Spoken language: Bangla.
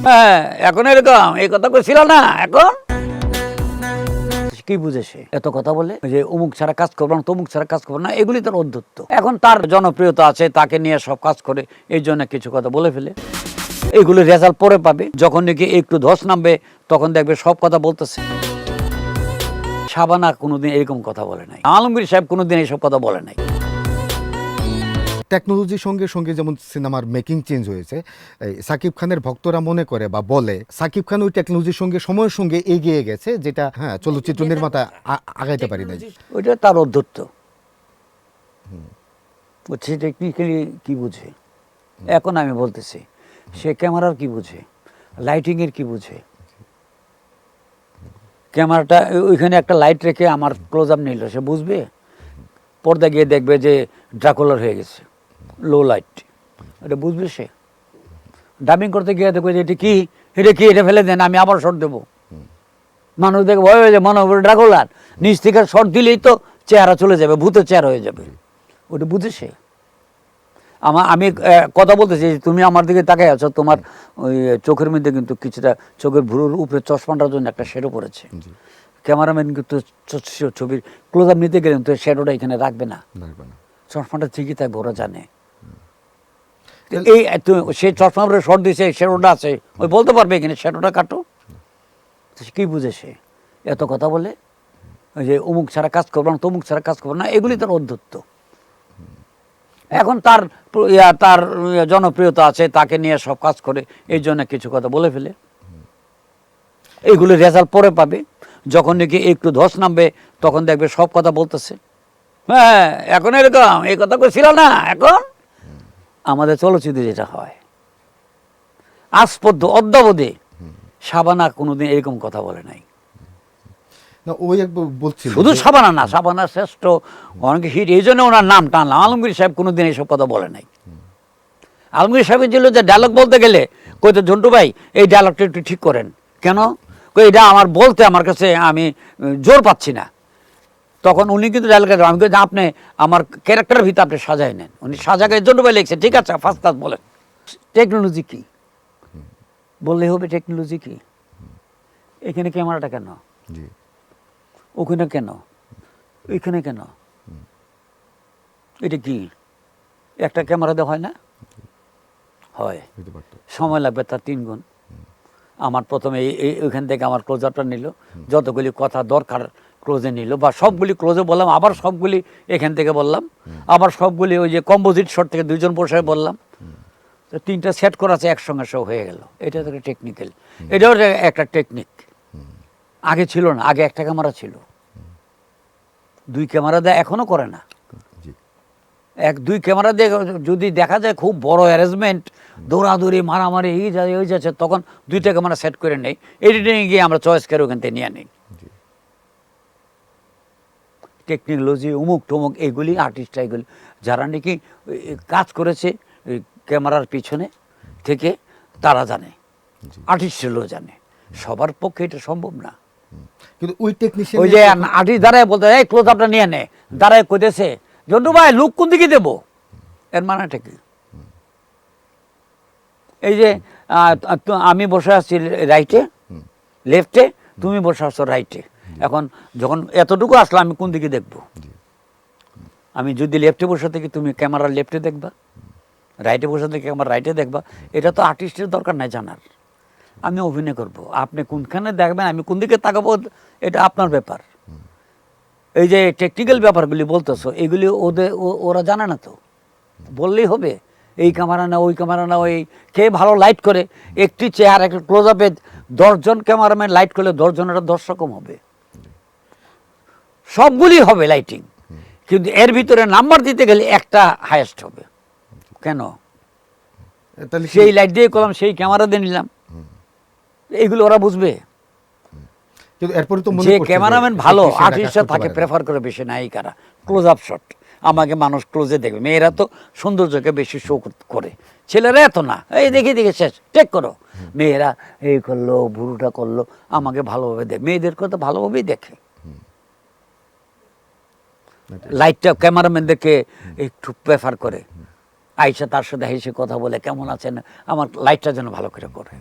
হ্যাঁ, এখন এরকম এই কথা কইছিল না। এখন কি বুঝেছে এত কথা বলে যে অমুক ছাড়া কাজ করবো না, তমুক ছাড়া কাজ করবো না, এগুলি তার অধ্যত্ব। এখন তার জনপ্রিয়তা আছে, তাকে নিয়ে সব কাজ করে, এই জন্য কিছু কথা বলে ফেলে। এইগুলো রেজাল্ট পরে পাবে, যখন নাকি একটু ধস নামবে তখন দেখবে সব কথা বলতেছে। শাবানা কোনোদিন এরকম কথা বলে নাই, আলমগীর সাহেব কোনোদিন এইসব কথা বলে নাই। টেকনোলজির সঙ্গে সঙ্গে যেমন সিনেমার মেকিং চেঞ্জ হয়েছে, এই সাকিব খানের ভক্তরা মনে করে বা বলে সাকিব খান ওই টেকনোলজির সঙ্গে সময়ের সঙ্গে এগিয়ে গেছে, যেটা চলচ্চিত্র নির্মাতা আগাইতে পারি নাই। ওইটা তার অধ্যত্ব। সে টেকনিক্যালি কি বুঝে? এখন আমি বলতেছি, সে ক্যামেরার কি বুঝে, লাইটিং এর কি বুঝে? ক্যামেরাটা ওইখানে একটা লাইট রেখে আমার ক্লোজ আপ নিল, সে বুঝবে? পর্দা গিয়ে দেখবে যে ড্রাকুলার হয়ে গেছে, লো লাইট, এটা বুঝবে সে? ডাবিং করতে গিয়ে দেখবে যে এটা কি, এটা ফেলে দেন, আমি আবার শর্ট দেবো। মানুষ দেখে ভয় হয়ে যায়, মনে হবে ড্রাকুলার, নিচ থেকে শর্ট দিলেই তো চেহারা চলে যাবে, ভূতের চেহারা হয়ে যাবে। ওটা বুঝে সে? আমি কথা বলতেছি, তুমি আমার দিকে তাকাই আছো, তোমার ওই চোখের মধ্যে কিন্তু কিছুটা, চোখের ভুরুর উপরে চশমাটার জন্য একটা শ্যাডো পড়েছে। ক্যামেরাম্যান কিন্তু ছবির ক্লোজ আপ নিতে গেলে তো শ্যাডোটা এখানে রাখবে না, চশমাটা ঠিকই থাকবে, ওরা জানে। এই সে চশমা পরে শর্ট দিয়েছে, শ্যাডোটা আছে, ওই বলতে পারবে এখানে শ্যাডোটা কাটো? কি বুঝে সে এত কথা বলে যে অমুক ছাড়া কাজ করবো না, তমুক ছাড়া কাজ করবো না, এগুলি তার অধ্যত্ব। এখন তার তার জনপ্রিয়তা আছে, তাকে নিয়ে সব কাজ করে, এই জন্য কিছু কথা বলে ফেলে। এইগুলো রেজাল্ট পরে পাবে, যখন নাকি একটু ধস নামবে তখন দেখবে সব কথা বলতেছে। হ্যাঁ, এখন এরকম এই কথা কইছিল না। এখন আমাদের চলচ্চিত্রে যেটা হয়, আস্পদ্য অদ্যাবধি শাবানা কোনোদিন এরকম কথা বলে নাই। ওই একবার বলছিল, শুধু শাবানা না, শাবানা শ্রেষ্ঠ, অনেক হিট, এই জন্য ওনার নাম টানলাম। আলমগীর সাহেব কোনোদিন এইসব কথা বলে নাই। আলমগীর সাহেবের ছিল যে ডায়লগ বলতে গেলে কইতো, ঝন্টু ভাই এই ডায়লগটা একটু ঠিক করেন। কেন? এটা আমার বলতে আমার কাছে আমি জোর পাচ্ছি না। তখন উনি কিন্তু ডায়লগ, আমি কিন্তু আপনি আমার ক্যারেক্টারের ভিতরে আপনি সাজাই নেন। উনি সাজাকে ঝন্টু ভাই লিখছে, ঠিক আছে ফার্স্ট ক্লাস বলেন। টেকনোলজি কি বললে হবে? টেকনোলজি কি? এখানে ক্যামেরাটা কেন, ওখানে কেন, ওইখানে কেন? এটা কি একটা ক্যামেরা দেওয়া হয় না? হয়, সময় লাগবে তার 3 গুণ। আমার প্রথমে ওইখান থেকে আমার ক্লোজ আপটা নিল, যতগুলি কথা দরকার ক্লোজে নিল, বা সবগুলি ক্লোজে বললাম, আবার সবগুলি এখান থেকে বললাম, আবার সবগুলি ওই যে কম্পোজিট শট থেকে 2 জন বসে বললাম। তো 3টা সেট করা আছে, একসঙ্গে সব হয়ে গেল। এটা তো টেকনিক্যাল, এটাও একটা টেকনিক। আগে ছিল না, আগে একটা ক্যামেরা ছিল, 2 ক্যামেরা দেয় এখনো করে না। 1-2 ক্যামেরা দিয়ে যদি দেখা যায় খুব বড় অ্যারেঞ্জমেন্ট, দৌড়াদৌড়ি মারামারি এই যায় ওই যাচ্ছে, তখন 2টা ক্যামেরা সেট করে নেই, এডিটিংয়ে গিয়ে আমরা চয়েস করে ওখান থেকে নিয়ে নিই। টেকনোলজি উমুক টুমুক এগুলি আর্টিস্টরা, এগুলি যারা নাকি কাজ করেছে ক্যামেরার পিছনে থেকে, তারা জানে, আর্টিস্টগুলো জানে। সবার পক্ষে এটা সম্ভব না। কিন্তু ওই টেকনিশিয়ান, ওই যে আর্টিস্ট দাঁড়ায় বলতে, এই ক্লোজ আপটা নিয়ে নে, দাঁড়ায় কইতেছে, জন্টু ভাই লুক কোন দিকে দেবো, এর মানেটা কি? এই যে আমি বসে আছি রাইটে, লেফটে, তুমি বসে আসছো রাইটে, এখন যখন এতটুকু আসলো আমি কোন দিকে দেখবো? আমি যদি লেফটে বসে থাকি, তুমি ক্যামেরা লেফটে দেখবা, রাইটে বসে থাকি ক্যামেরা রাইটে দেখবা। এটা তো আর্টিস্টের দরকার নাই জানার। আমি অভিনয় করব, আপনি কোনখানে দেখবেন, আমি কোন দিকে তাকাবো, এটা আপনার ব্যাপার। এই যে টেকনিক্যাল ব্যাপারগুলি বলতেছো, এগুলি ওরা জানে না তো, বললেই হবে এই ক্যামেরা না ওই ক্যামেরা না, ওই কে ভালো লাইট করে, একটি চেহারা একটা ক্লোজ আপে 10 জন ক্যামেরাম্যান লাইট করলে 10 জনের 10 রকম হবে, সবগুলি হবে লাইটিং, কিন্তু এর ভিতরে নাম্বার দিতে গেলে একটা হাইয়েস্ট হবে। কেন? সেই লাইট দিয়ে করলাম, সেই ক্যামেরা দিয়ে নিলাম, এইগুলো ওরা বুঝবে? যে ক্যামেরাম্যান ভালো, আর্টিস্টরা তাকে প্রেফার করে বেশি, নায়িকারা ক্লোজ আপ শট, আমাকে মানুষ ক্লোজে দেখবে। মেয়েরা তো সৌন্দর্যকে বেশি শো করে, ছেলেরা এত না, এই দেখে দেখে শেষ, টেক করো। মেয়েরা এই করলো, ভুরুটা করলো, আমাকে ভালোভাবে দেখে, মেয়েদেরকে তো ভালোভাবেই দেখে। লাইটটা ক্যামেরাম্যানদেরকে একটু প্রেফার করে, আইসা তার সাথে হেসে কথা বলে, কেমন আছেন, আমার লাইটটা যেন ভালো করে করে।